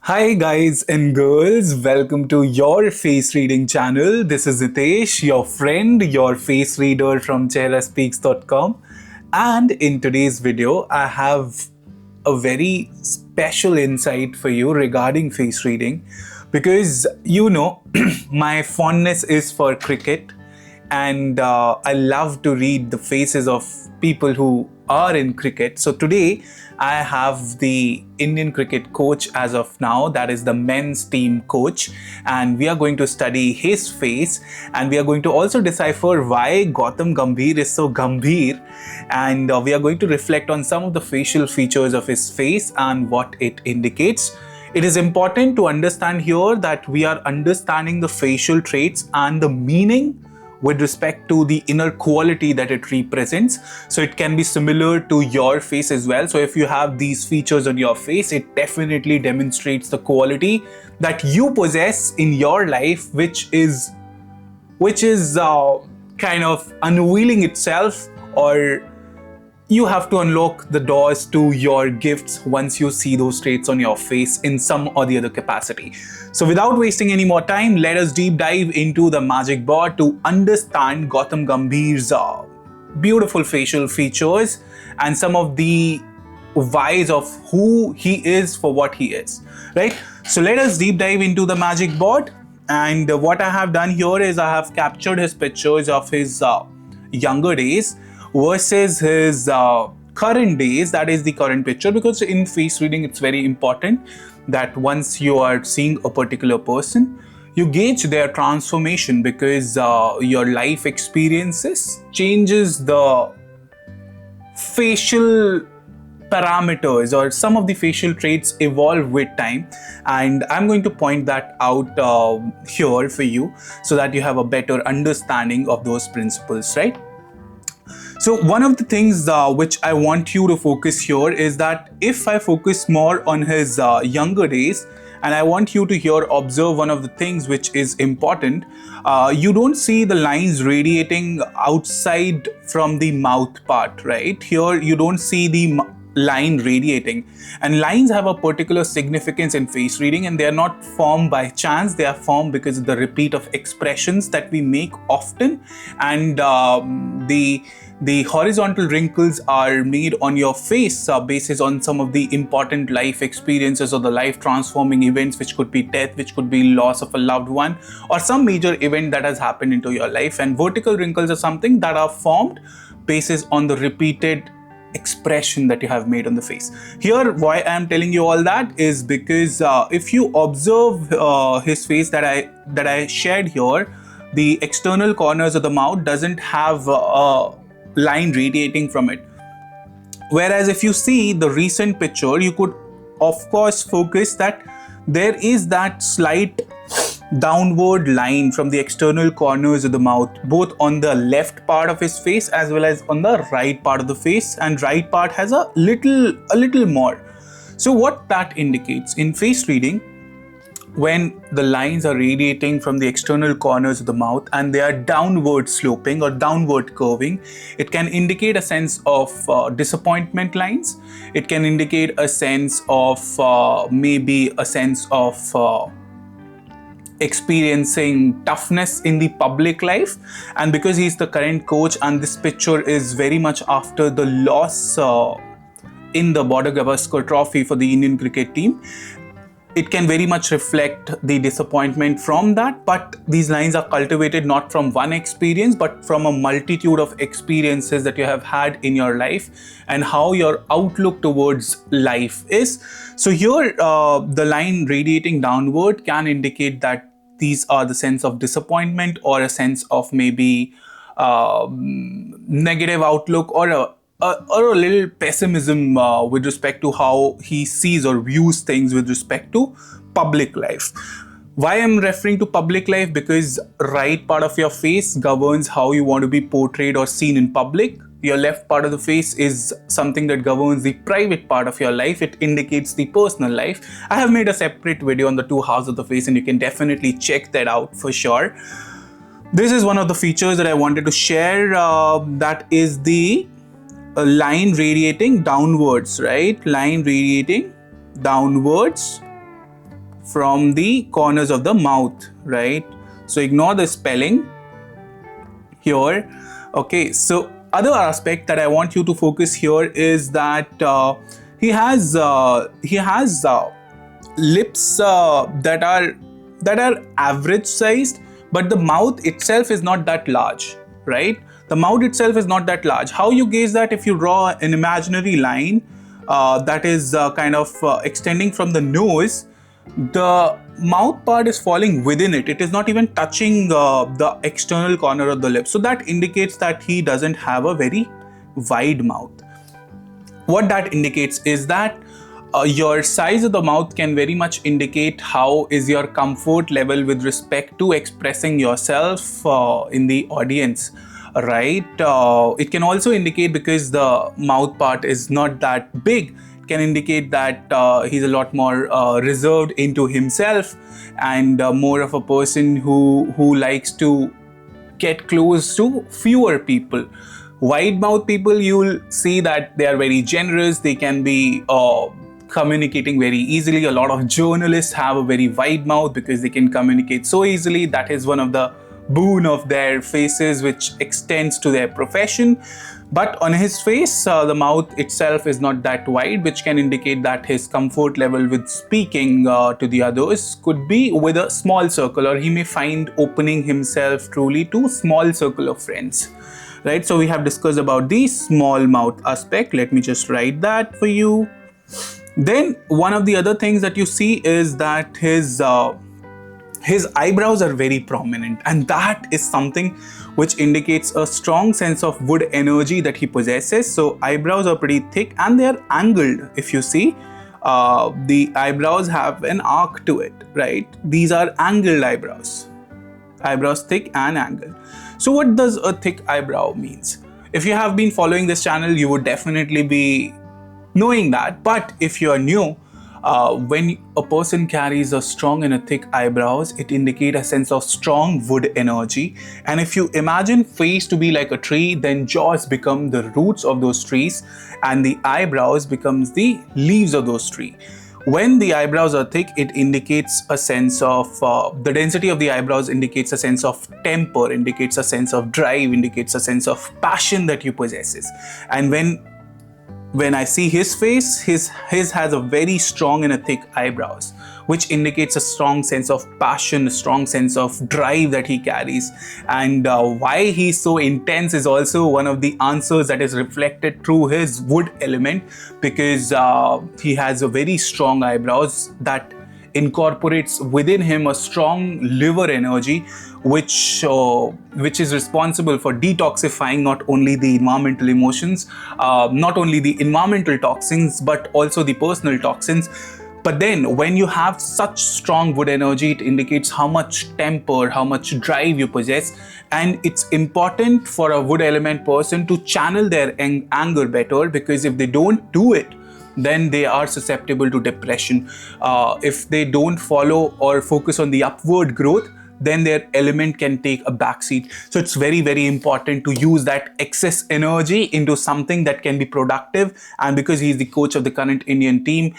Hi guys and girls, welcome to your face reading channel. This is Nitesh, your friend, your face reader from chehraspeaks.com. And in today's video, I have a very special insight for you regarding face reading because my fondness is for cricket and I love to read the faces of people who are in cricket. So today I have the Indian cricket coach as of now, that is the men's team coach, and we are going to study his face and we are going to also decipher why Gautam Gambhir is so Gambhir, and we are going to reflect on some of the facial features of his face and what it indicates. It is important to understand here that we are understanding the facial traits and the meaning with respect to the inner quality that it represents. So it can be similar to your face as well. So if you have these features on your face, it definitely demonstrates the quality that you possess in your life, which is kind of unveiling itself, or you have to unlock the doors to your gifts once you see those traits on your face in some or the other capacity. So without wasting any more time, let us deep dive into the magic board to understand Gautam Gambhir's beautiful facial features and some of the whys of who he is for what he is, right? So let us deep dive into the magic board. And what I have done here is I have captured his pictures of his younger days versus his current days, that is the current picture, because in face reading it's very important that once you are seeing a particular person, you gauge their transformation, because your life experiences changes the facial parameters, or some of the facial traits evolve with time, and I'm going to point that out here for you so that you have a better understanding of those principles, right? So one of the things which I want you to focus here is that if I focus more on his younger days, and I want you to here observe one of the things which is important, you don't see the lines radiating outside from the mouth part, right? Here you don't see the line radiating, and lines have a particular significance in face reading, and they are not formed by chance. They are formed because of the repeat of expressions that we make often, and the horizontal wrinkles are made on your face basis on some of the important life experiences or the life transforming events, which could be death, which could be loss of a loved one, or some major event that has happened into your life. And vertical wrinkles are something that are formed basis on the repeated expression that you have made on the face. Here, why I am telling you all that is because if you observe his face that I shared here, the external corners of the mouth doesn't have a line radiating from it. Whereas if you see the recent picture, you could of course focus that there is that slight downward line from the external corners of the mouth, both on the left part of his face as well as on the right part of the face, and right part has a little more. So what that indicates in face reading, when the lines are radiating from the external corners of the mouth and they are downward sloping or downward curving, it can indicate a sense of disappointment lines. It can indicate a sense of maybe a sense of experiencing toughness in the public life. And because he's the current coach and this picture is very much after the loss in the Border Gavaskar Trophy for the Indian cricket team, it can very much reflect the disappointment from that. But these lines are cultivated not from one experience, but from a multitude of experiences that you have had in your life and how your outlook towards life is. So here, the line radiating downward can indicate that these are the sense of disappointment or a sense of maybe negative outlook, or a little pessimism with respect to how he sees or views things with respect to public life. Why I'm referring to public life? Because right part of your face governs how you want to be portrayed or seen in public. Your left part of the face is something that governs the private part of your life. It indicates the personal life. I have made a separate video on the two halves of the face, and you can definitely check that out for sure. This is one of the features that I wanted to share. That is the line radiating downwards, right? Line radiating downwards from the corners of the mouth, right? So ignore the spelling here. Okay, so other aspect that I want you to focus here is that he has lips that are average sized, but the mouth itself is not that large, right? The mouth itself is not that large. How you gauge that? If you draw an imaginary line that is kind of extending from the nose, the mouth part is falling within it. It is not even touching the external corner of the lip. So that indicates that he doesn't have a very wide mouth. What that indicates is that your size of the mouth can very much indicate how is your comfort level with respect to expressing yourself in the audience, right? It can also indicate, because the mouth part is not that big, can indicate that he's a lot more reserved into himself, and more of a person who likes to get close to fewer people. Wide mouth people, you'll see that they are very generous. They can be communicating very easily. A lot of journalists have a very wide mouth because they can communicate so easily. That is one of the boon of their faces, which extends to their profession. But on his face, the mouth itself is not that wide, which can indicate that his comfort level with speaking to the others could be with a small circle, or he may find opening himself truly to small circle of friends, right? So we have discussed about the small mouth aspect. Let me just write that for you. Then one of the other things that you see is that his eyebrows are very prominent, and that is something which indicates a strong sense of wood energy that he possesses. So eyebrows are pretty thick and they are angled. If you see, the eyebrows have an arc to it, right? These are angled eyebrows. Eyebrows thick and angled. So what does a thick eyebrow means? If you have been following this channel, you would definitely be knowing that. But if you are new, when a person carries a strong and a thick eyebrows, it indicates a sense of strong wood energy. And if you imagine face to be like a tree, then jaws become the roots of those trees, and the eyebrows becomes the leaves of those trees. When the eyebrows are thick, it indicates a sense of, the density of the eyebrows indicates a sense of temper, indicates a sense of drive, indicates a sense of passion that you possesses. And when I see his face, his has a very strong and a thick eyebrows, which indicates a strong sense of passion, a strong sense of drive that he carries. And why he's so intense is also one of the answers that is reflected through his wood element, because he has a very strong eyebrows that incorporates within him a strong liver energy, which is responsible for detoxifying not only the environmental emotions, not only the environmental toxins, but also the personal toxins. But then when you have such strong wood energy, it indicates how much temper, how much drive you possess. And it's important for a wood element person to channel their anger better, because if they don't do it, then they are susceptible to depression. If they don't follow or focus on the upward growth, then their element can take a backseat. So it's very, very important to use that excess energy into something that can be productive. And because he's the coach of the current Indian team,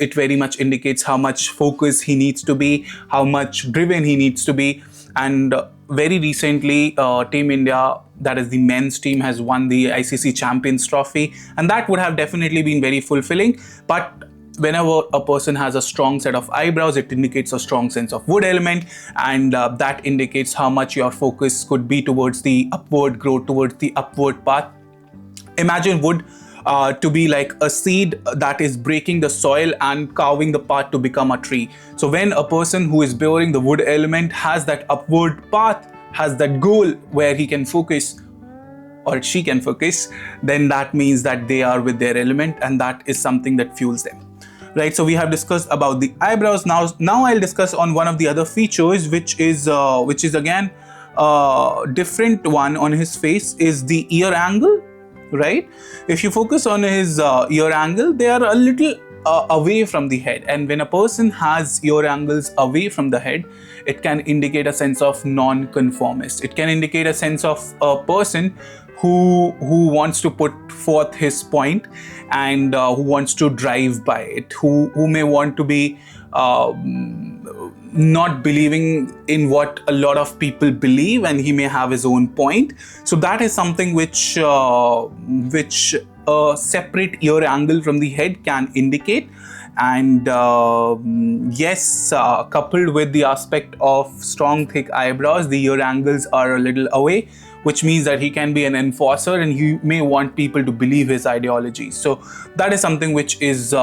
it very much indicates how much focus he needs to be, how much driven he needs to be. And very recently, Team India, that is the men's team, has won the ICC Champions Trophy, and that would have definitely been very fulfilling. But whenever a person has a strong set of eyebrows, it indicates a strong sense of wood element, and that indicates how much your focus could be towards the upward growth, towards the upward path. Imagine wood to be like a seed that is breaking the soil and carving the path to become a tree. So when a person who is bearing the wood element has that upward path, has that goal where he can focus or she can focus, then that means that they are with their element, and that is something that fuels them. Right, so we have discussed about the eyebrows. Now I'll discuss on one of the other features, which is again different one on his face, is the ear angle. Right, if you focus on his ear angle, they are a little away from the head, and when a person has ear angles away from the head, it can indicate a sense of non-conformist. It can indicate a sense of a person who wants to put forth his point, and who wants to drive by it, who may want to be not believing in what a lot of people believe, and he may have his own point. So that is something which a separate ear angle from the head can indicate. And yes, coupled with the aspect of strong thick eyebrows, the ear angles are a little away, which means that he can be an enforcer and he may want people to believe his ideology. So that is something which is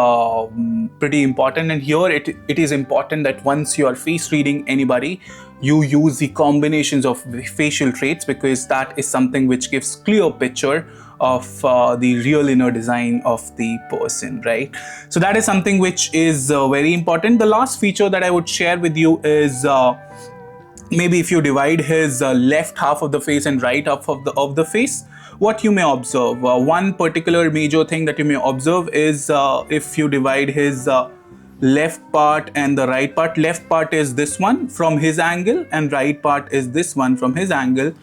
pretty important. And here it is important that once you are face reading anybody, you use the combinations of facial traits, because that is something which gives clear picture of the real inner design of the person, right? So that is something which is very important. The last feature that I would share with you is maybe if you divide his left half of the face and right half of the face, what you may observe. One particular major thing that you may observe is if you divide his left part and the right part. Left part is this one from his angle, and right part is this one from his angle.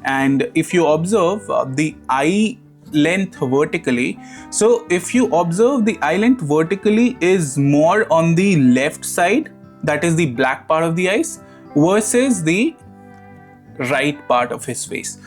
And if you observe the eye length vertically, so if you observe the eye length vertically is more on the left side, that is the black part of the eyes, versus the right part of his face.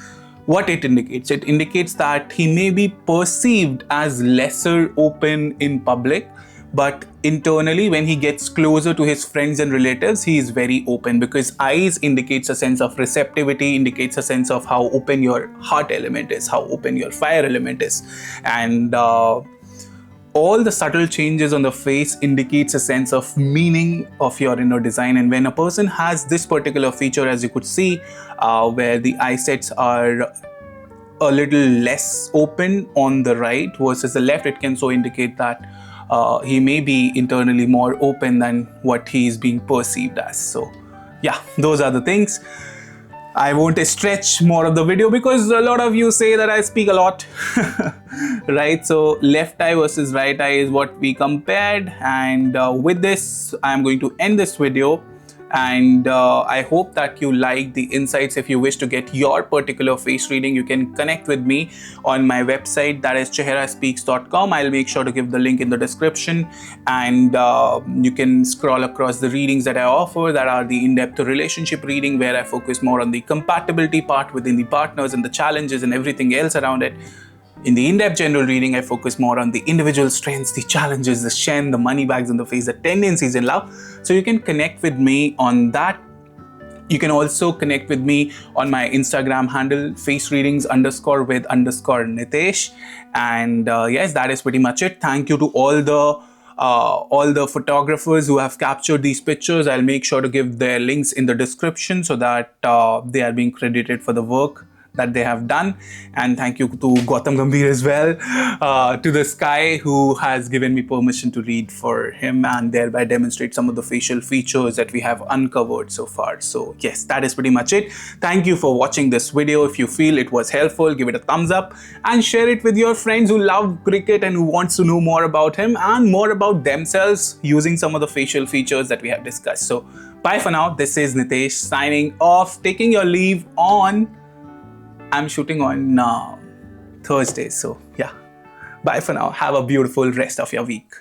What it indicates? It indicates that he may be perceived as lesser open in public, but internally when he gets closer to his friends and relatives, he is very open, because eyes indicates a sense of receptivity, indicates a sense of how open your heart element is, how open your fire element is. And all the subtle changes on the face indicates a sense of meaning of your inner design. And when a person has this particular feature, as you could see, where the eye sets are a little less open on the right versus the left, it can so indicate that he may be internally more open than what he is being perceived as. So yeah, those are the things. I won't stretch more of the video because a lot of you say that I speak a lot, right? So left eye versus right eye is what we compared. And with this, I'm going to end this video. And I hope that you like the insights. If you wish to get your particular face reading, you can connect with me on my website, that is chehraspeaks.com. I'll make sure to give the link in the description, and you can scroll across the readings that I offer, that are the in-depth relationship reading, where I focus more on the compatibility part within the partners and the challenges and everything else around it. In the in-depth general reading, I focus more on the individual strengths, the challenges, the shen, the money bags in the face, the tendencies in love. So you can connect with me on that. You can also connect with me on my Instagram handle, facereadings_with_Nitesh. And yes, that is pretty much it. Thank you to all the photographers who have captured these pictures. I'll make sure to give their links in the description so that they are being credited for the work that they have done. And thank you to Gautam Gambhir as well, to the Sky, who has given me permission to read for him and thereby demonstrate some of the facial features that we have uncovered so far. So yes, that is pretty much it. Thank you for watching this video. If you feel it was helpful, give it a thumbs up and share it with your friends who love cricket and who wants to know more about him and more about themselves using some of the facial features that we have discussed. So bye for now. This is Nitesh signing off, taking your leave on I'm shooting on Thursday. So yeah, bye for now. Have a beautiful rest of your week.